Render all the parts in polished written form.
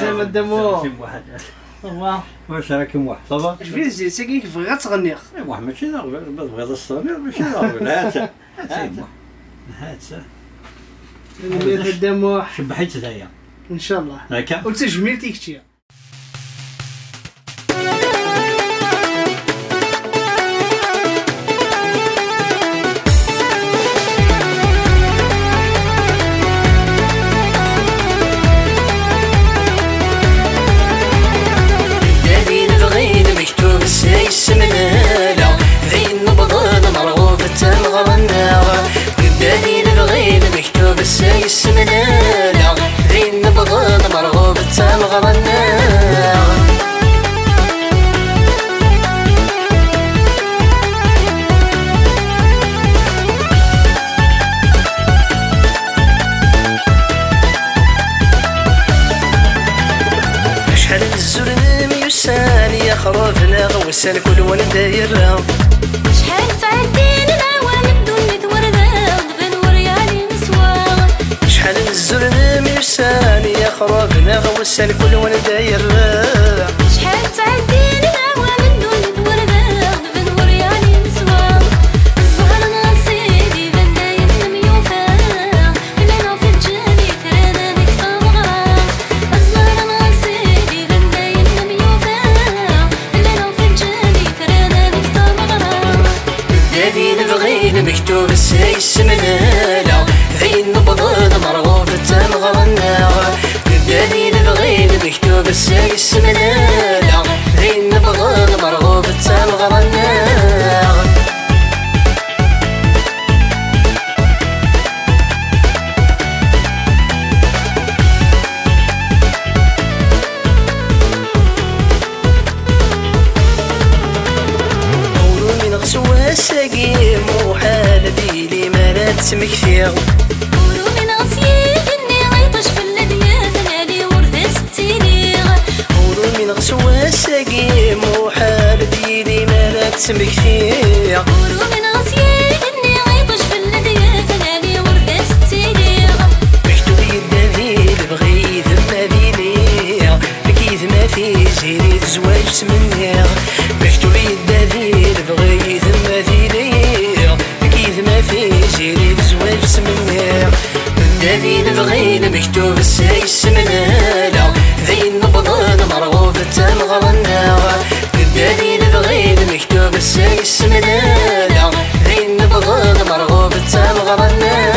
زعما الدموع واحد الله واش راكم واحد صافا فين زيد كيف بغا تغني واحد ماشي بغا الصغير ماشي هات هات الدموع شبحيت هدايا ان شاء الله هكا وتجميلتك كتير شحال الزرم يسال يا خروفنا غوسال كل ولد داير شحال تعدين العوام الدنيا توردا غنور يا لي مسواغ شحال الزرم يسال يا خروفنا غوسال كل ولد داير شحال تعدين العوام الدنيا توردا غنور يا لي مسواغ الزهر ناصيدي بان داير ميوفا انا في الجاني ترانا بك طمغا الزهر ناصيدي بان داير ميوفا انا في الجاني ترانا بك طمغا الذي نبغي مكتوب السيس منالا ذي نبضل مرغوب تمغرنا الذي نبغي مكتوب السيس منالا ذي نبضل مرغوب تمغرنا سقيم وحال ديلي ما لا تمكثير ورو من غصيف اني غيطش في اللديات نالي ورثة ستينيغ ورو من غسوة سقيم وحال ديلي ما لا تمكثير ورو من غصيف اني غيطش في اللديات نالي ورثة ستينيغ مكتوب يدافيل بغي ذما ديلي مكيث ما في زيري زواج سمنيغ مكتوب يدافيل بغي ذما ديلي مكيث ما في زيري زواج سمنيغ الذي نبغي مكتوب السيس منالا ذي نبضل مرغوب تمغرنا الذي نبغي مكتوب السيس منالا ذي نبضل مرغوب تمغرنا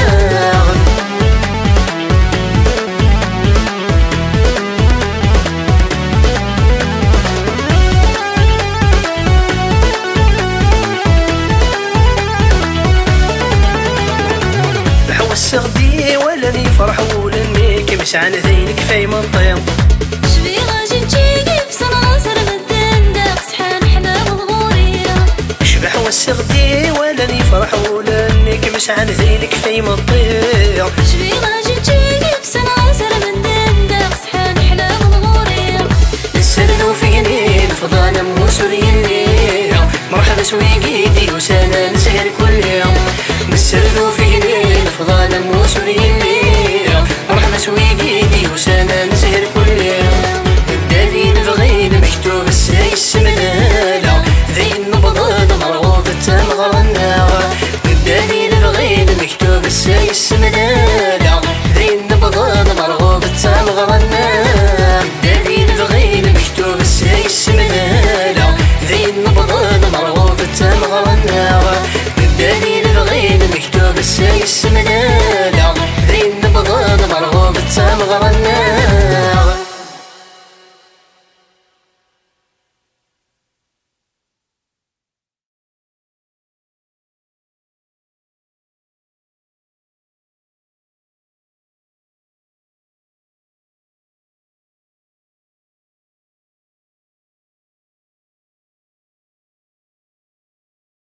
السغدي ولا لي فرح ولا ليك مسعن ذينك في منطيم شبي غاجي تجيكي في صناصر مدن داق صحان حلال الغورية شبح والسغدي ولا لي فرح ولا ليك مسعن ذينك في منطيم شبي غاجي تجيكي في صناصر مدن داق صحان حلال الغورية السردو في جنين فضانا موسوريني مرحبا سويقيدي وسانا نسهر كل يوم السردو في جنين فضانا موسوريني مرحبا سويقيدي وسانا نسهر كل يوم